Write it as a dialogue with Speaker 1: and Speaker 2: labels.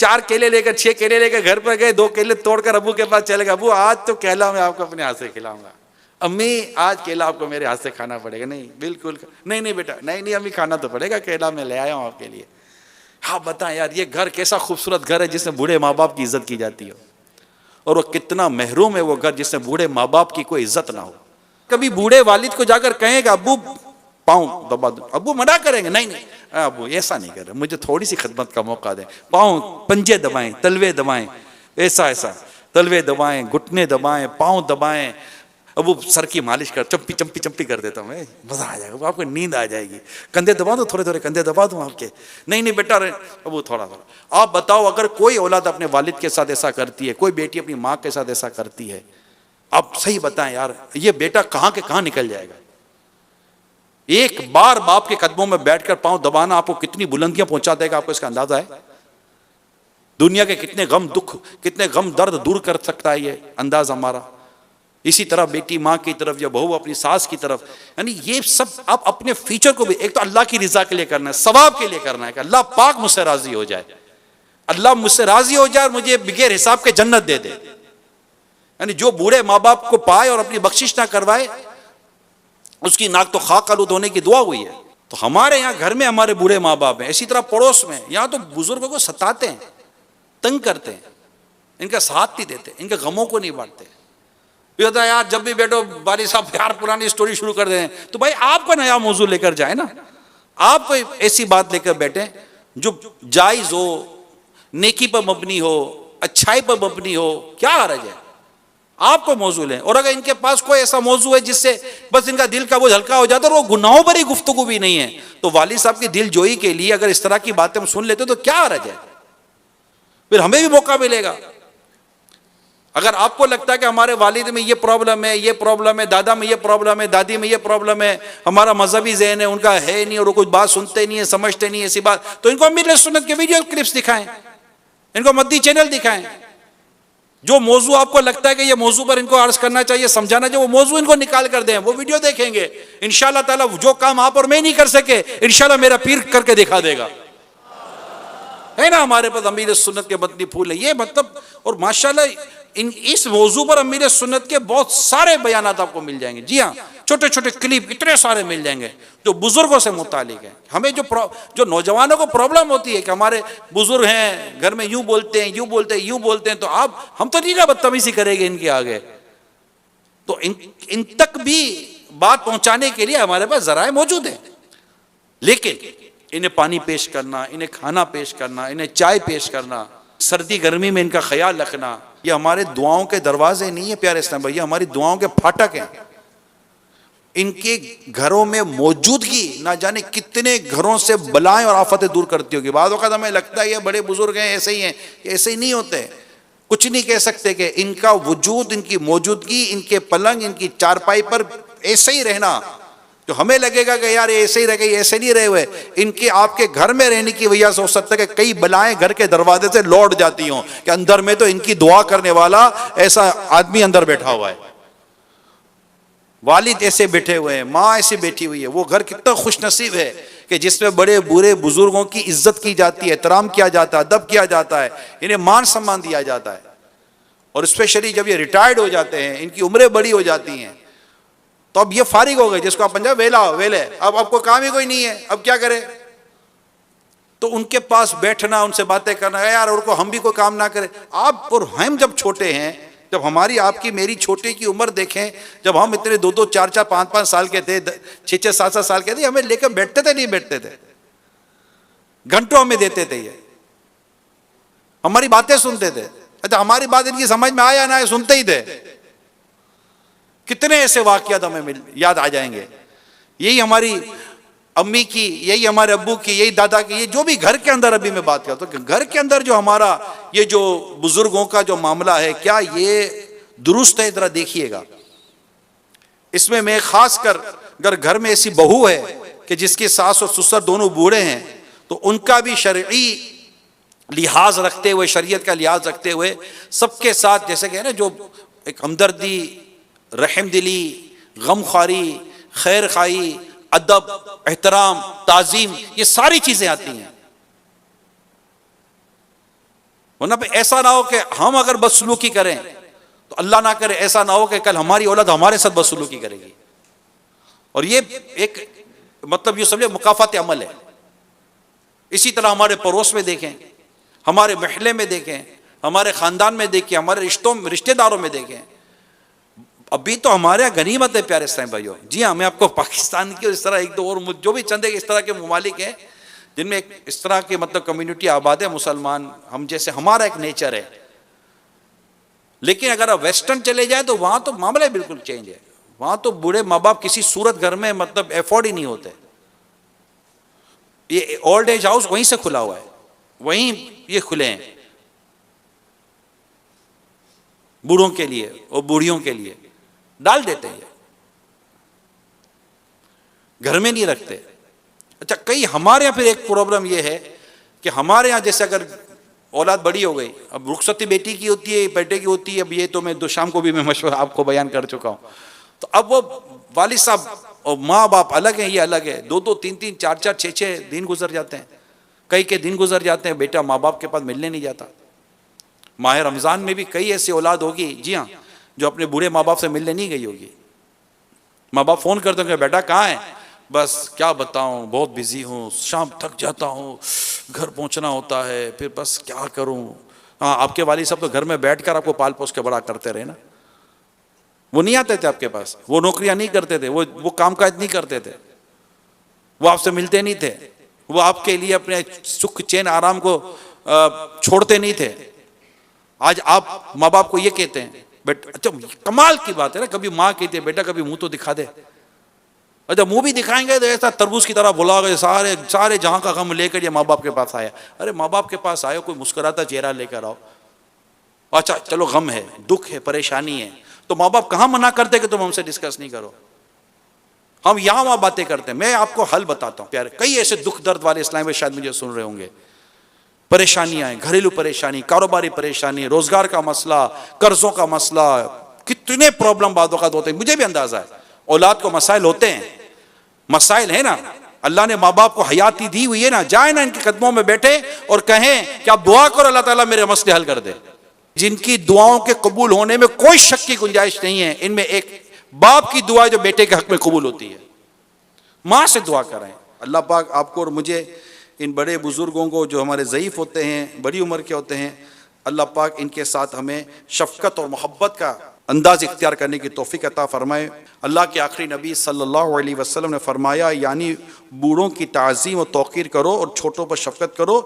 Speaker 1: 4 کیلے لے کر 6 کیلے لے کر گھر پر گئے, 2 کیلے توڑ کر ابو کے پاس چلے گئے, ابو آج تو کیلا میں آپ کو اپنے ہاتھ سے کھلاؤں گا, امی آج کیلا آپ کو میرے ہاتھ سے کھانا پڑے گا. نہیں بالکل نہیں بیٹا, نہیں امی کھانا تو پڑے گا, کیلا میں لے آیا ہوں آپ کے لیے. ہاں بتائیں یار, یہ گھر کیسا خوبصورت گھر ہے جس میں بوڑھے ماں باپ کی عزت کی جاتی ہو, اور وہ کتنا محروم ہے وہ گھر جس میں بوڑھے ماں باپ کی کوئی عزت نہ ہو. کبھی بوڑھے والد کو جا کر کہیں گا ابو پاؤں دبا دو, ابو منع کریں گے, نہیں ابو ایسا نہیں کر رہے, مجھے تھوڑی سی خدمت کا موقع دیں, پاؤں پنجے دبائیں, تلوے دبائیں, ایسا تلوے دبائیں, گھٹنے دبائیں, پاؤں دبائیں, ابو سر کی مالش کر, چمپی چمپی چمپی کر دیتا ہوں, مزہ آ جائے گا, آپ کو نیند آ جائے گی, کندھے دبا دو, تھوڑے کندھے دبا دوں آپ کے, نہیں بیٹا ابو تھوڑا. آپ بتاؤ اگر کوئی اولاد اپنے والد کے ساتھ ایسا کرتی ہے, کوئی بیٹی اپنی ماں کے ساتھ ایسا کرتی ہے, آپ صحیح بتائیں یار, یہ بیٹا کہاں کے کہاں نکل جائے گا. ایک بار باپ کے قدموں میں بیٹھ کر پاؤں دبانا آپ کو کتنی بلندیاں پہنچا دے گا, آپ کو اس کا اندازہ ہے؟ دنیا کے کتنے غم دکھ, کتنے غم درد دور کر سکتا ہے یہ انداز ہمارا. اسی طرح بیٹی ماں کی طرف یا بہو اپنی ساس کی طرف, یعنی یہ سب آپ اپنے فیوچر کو بھی, ایک تو اللہ کی رضا کے لیے کرنا ہے, ثواب کے لیے کرنا ہے کہ اللہ پاک مجھ سے راضی ہو جائے, اللہ مجھ سے راضی ہو جائے اور مجھے بغیر حساب کے جنت دے دے. یعنی جو بوڑھے ماں باپ کو پائے اور اپنی بخشش نہ کروائے, اس کی ناک تو خاک آلود ہونے کی دعا ہوئی ہے. تو ہمارے یہاں گھر میں ہمارے بوڑھے ماں باپ ہیں, اسی طرح پڑوس میں, یہاں تو بزرگوں کو ستاتے ہیں, تنگ کرتے ہیں, ان کا ساتھ نہیں دیتے, ان کے غموں کو نہیں بانٹتے. یہ ہوتا ہے یار جب بھی بیٹھو باری صاحب یار پرانی سٹوری شروع کر دیں, تو بھائی آپ کو نیا موضوع لے کر جائیں نا, آپ کو ایسی بات لے کر بیٹھیں جو جائز ہو, نیکی پر مبنی ہو, اچھائی پر مبنی ہو, کیا حرج ہے, آپ کو موضوع لیں. اور اگر ان کے پاس کوئی ایسا موضوع ہے جس سے بس ان کا دل کا بوجھ ہلکا ہو جاتا ہے اور وہ گناہوں پر ہی گفتگو بھی نہیں ہے, تو والد صاحب کی دل جوئی کے لیے اگر اس طرح کی باتیں ہم سن لیتے تو کیا حرج ہے, پھر ہمیں بھی موقع ملے گا. اگر آپ کو لگتا ہے کہ ہمارے والد میں یہ پرابلم ہے, یہ پرابلم ہے, دادا میں یہ پرابلم ہے, دادی میں یہ پرابلم ہے, ہمارا مذہبی ذہن ہے, ان کا ہے نہیں, اور وہ کچھ بات سنتے نہیں ہے, سمجھتے نہیں ایسی بات, تو ان کو امیر سنت کے ویڈیو کلپس دکھائیں, ان کو مدی چینل دکھائیں. جو موضوع آپ کو لگتا ہے کہ یہ موضوع پر ان کو عرض کرنا چاہیے, سمجھانا چاہیے, وہ موضوع ان کو نکال کر دیں, وہ ویڈیو دیکھیں گے, انشاءاللہ تعالیٰ جو کام آپ اور میں نہیں کر سکے انشاءاللہ میرا پیر کر کے دکھا دے گا. ہے نا ہمارے پاس امیر سنت کے مدنی پھول ہیں, یہ مطلب, اور ماشاءاللہ اس موضوع پر امیر سنت کے بہت سارے بیانات آپ کو مل جائیں گے. جی ہاں, چھوٹے چھوٹے کلپ اتنے سارے مل جائیں گے جو بزرگوں سے متعلق ہیں. ہمیں جو نوجوانوں کو پرابلم ہوتی ہے کہ ہمارے بزرگ ہیں گھر میں یوں بولتے ہیں, یوں بولتے ہیں, یوں بولتے ہیں, تو ہم تو نہیں نا بدتمیزی کریں گے ان کے آگے, تو ان تک بھی بات پہنچانے کے لیے ہمارے پاس ذرائع موجود ہیں. لیکن انہیں پانی پیش کرنا, انہیں کھانا پیش کرنا, انہیں چائے پیش کرنا, سردی گرمی میں ان کا خیال رکھنا, یہ ہمارے دعاؤں کے دروازے نہیں ہیں پیارے اسلام بھائی, یہ ہماری دعاؤں کے پھاٹک ہیں. ان کے گھروں میں موجودگی نہ جانے کتنے گھروں سے بلائیں اور آفتیں دور کرتی ہوگی. بعض اوقات ہمیں لگتا ہے یہ بڑے بزرگ ہیں ایسے ہی ہیں, ایسے ہی نہیں ہوتے. کچھ نہیں کہہ سکتے کہ ان کا وجود, ان کی موجودگی, ان کے پلنگ, ان کی چارپائی پر ایسے ہی رہنا, جو ہمیں لگے گا کہ یار ایسے ہی رہ گئے, ایسے نہیں رہے ہوئے, ان کے آپ کے گھر میں رہنے کی وجہ سے ہو سکتا ہے کہ کئی بلائیں گھر کے دروازے سے لوٹ جاتی ہوں کہ اندر میں تو ان کی دعا کرنے والا ایسا آدمی اندر بیٹھا ہوا ہے. والد ایسے بیٹھے ہوئے ہیں, ماں ایسے بیٹھی ہوئی ہے. وہ گھر کتنا خوش نصیب ہے کہ جس میں بڑے بوڑھے بزرگوں کی عزت کی جاتی ہے, احترام کیا جاتا ہے, ادب کیا جاتا ہے, انہیں مان سمان دیا جاتا ہے. اور اسپیشلی جب یہ ریٹائرڈ ہو جاتے ہیں, ان کی عمریں بڑی ہو جاتی ہیں, تو اب یہ فارغ ہو گئے, جس کو آپ پنجاب ویلے, اب کوئی کام ہی کوئی نہیں ہے, اب کیا کرے. تو ان کے پاس بیٹھنا, ان سے باتیں کرنا, یار اور کو ہم بھی کوئی کام نہ کریں. آپ اور ہم جب چھوٹے ہیں, جب ہماری آپ کی میری چھوٹے کی عمر دیکھیں, جب ہم اتنے 2 4 5 سال کے تھے, 6 7 سال کے تھے, ہمیں لے کر بیٹھتے تھے, نہیں بیٹھتے تھے, گھنٹوں ہمیں دیتے تھے, یہ ہماری باتیں سنتے تھے. اچھا ہماری بات ان کی سمجھ میں آیا نہ آئے, سنتے ہی تھے. کتنے ایسے واقعات ہمیں یاد آ جائیں گے. یہی ہماری امی کی, یہی ہمارے ابو کی, یہی دادا کی, یہ جو بھی گھر کے اندر, ابھی میں بات کرتا ہوں کہ گھر کے اندر جو ہمارا یہ جو بزرگوں کا جو معاملہ ہے, کیا یہ درست ہے؟ ذرا دیکھیے گا. اس میں خاص کر اگر گھر میں ایسی بہو ہے کہ جس کی ساس اور سسر دونوں بوڑھے ہیں, تو ان کا بھی شرعی لحاظ رکھتے ہوئے, شریعت کا لحاظ رکھتے ہوئے, سب کے ساتھ جیسے کہ نا جو ایک ہمدردی, رحم دلی, غم خواری, خیر خواہی, ادب, احترام, تعظیم, یہ ساری چیزیں آتی ہیں. ورنہ پہ ایسا نہ ہو کہ ہم اگر بدسلوکی کریں تو اللہ نہ کرے ایسا نہ ہو کہ کل ہماری اولاد ہمارے ساتھ بدسلوکی کرے گی. اور یہ ایک مطلب یہ سمجھے مکافات عمل ہے. اسی طرح ہمارے پڑوس میں دیکھیں، ہمارے محلے میں دیکھیں، ہمارے خاندان میں دیکھیں، ہمارے رشتہ داروں میں دیکھیں. ابھی تو ہمارے یہاں غنیمت ہے پیارے اسلام بھائیوں. جی ہاں، میں آپ کو پاکستان کی اس طرح ایک دو اور جو بھی چند ایک اس طرح کے ممالک ہیں جن میں اس طرح کے مطلب کمیونٹی آباد ہے، مسلمان ہم جیسے، ہمارا ایک نیچر ہے. لیکن اگر آپ ویسٹرن چلے جائیں تو وہاں تو معاملہ بالکل چینج ہے. وہاں تو بوڑھے ماں باپ کسی صورت گھر میں مطلب افورڈ ہی نہیں ہوتے. یہ اولڈ ایج ہاؤس وہیں سے کھلا ہوا ہے، وہیں یہ کھلے ہیں بوڑھوں کے لیے اور بوڑھیوں کے لیے، ڈال دیتے ہیں، گھر میں نہیں رکھتے. اچھا، کئی ہمارے یہاں پھر ایک پرابلم یہ ہے کہ ہمارے یہاں جیسے اگر اولاد بڑی ہو گئی، اب رخصتی بیٹی کی ہوتی ہے، بیٹے کی ہوتی ہے. اب یہ تو میں دو شام کو بھی میں مشورہ آپ کو بیان کر چکا ہوں. تو اب وہ والد صاحب اور ماں باپ الگ ہیں، یہ الگ ہے. دو دو تین تین چار چار چھ چھ دن گزر جاتے ہیں، کئی کے دن گزر جاتے ہیں، بیٹا ماں باپ کے پاس ملنے نہیں جاتا. ماہ رمضان میں بھی کئی ایسی اولاد ہوگی، جی ہاں، جو اپنے بوڑھے ماں باپ سے ملنے نہیں گئی ہوگی. ماں باپ فون کرتے ہیں کہ بیٹا کہاں ہے؟ بس کیا بتاؤں، بہت بزی ہوں، شام تھک جاتا ہوں، گھر پہنچنا ہوتا ہے، پھر بس کیا کروں. ہاں، آپ کے والد صاحب تو گھر میں بیٹھ کر آپ کو پال پوس کے بڑا کرتے رہے نا. وہ نہیں آتے تھے آپ کے پاس، وہ نوکریاں نہیں کرتے تھے، وہ کام کاج نہیں کرتے تھے، وہ آپ سے ملتے نہیں تھے، وہ آپ کے لیے اپنے سکھ چین آرام کو چھوڑتے نہیں تھے. آج آپ ماں باپ کو یہ کہتے ہیں بیٹا، اچھا کمال کی بات ہے نا، کبھی ماں کہتی ہے بیٹا کبھی منہ تو دکھا دے. اچھا منہ بھی دکھائیں گے تو ایسا تربوز کی طرح بلا گئے، سارے جہاں کا غم لے کر یہ ماں باپ کے پاس آیا. ارے ماں باپ کے پاس آئے، کوئی مسکراتا چہرہ لے کر آؤ. اچھا چلو غم ہے، دکھ ہے، پریشانی ہے، تو ماں باپ کہاں منع کرتے کہ تم ہم سے ڈسکس نہیں کرو؟ ہم یہاں وہاں باتیں کرتے ہیں. میں آپ کو حل بتاتا ہوں پیارے، کئی ایسے دکھ درد والے اسلام میں شاید مجھے سن رہے ہوں گے. پریشانیاں ہیں، گھریلو پریشانی، کاروباری پریشانی، روزگار کا مسئلہ، قرضوں کا مسئلہ، کتنے پرابلم بعض اوقات ہوتے ہیں. مجھے بھی اندازہ ہے اولاد کو مسائل ہوتے ہیں، مسائل ہے نا. اللہ نے ماں باپ کو حیاتی دی ہوئی ہے نا، جائیں نا ان کے قدموں میں بیٹھے اور کہیں کہ آپ دعا کرو اللہ تعالیٰ میرے مسئلے حل کر دے. جن کی دعاؤں کے قبول ہونے میں کوئی شک کی گنجائش نہیں ہے، ان میں ایک باپ کی دعا جو بیٹے کے حق میں قبول ہوتی ہے. ماں سے دعا کریں. اللہ پاک آپ کو اور مجھے، ان بڑے بزرگوں کو جو ہمارے ضعیف ہوتے ہیں، بڑی عمر کے ہوتے ہیں، اللہ پاک ان کے ساتھ ہمیں شفقت اور محبت کا انداز اختیار کرنے کی توفیق عطا فرمائے. اللہ کے آخری نبی صلی اللہ علیہ وسلم نے فرمایا، یعنی بوڑھوں کی تعظیم و توقیر کرو اور چھوٹوں پر شفقت کرو.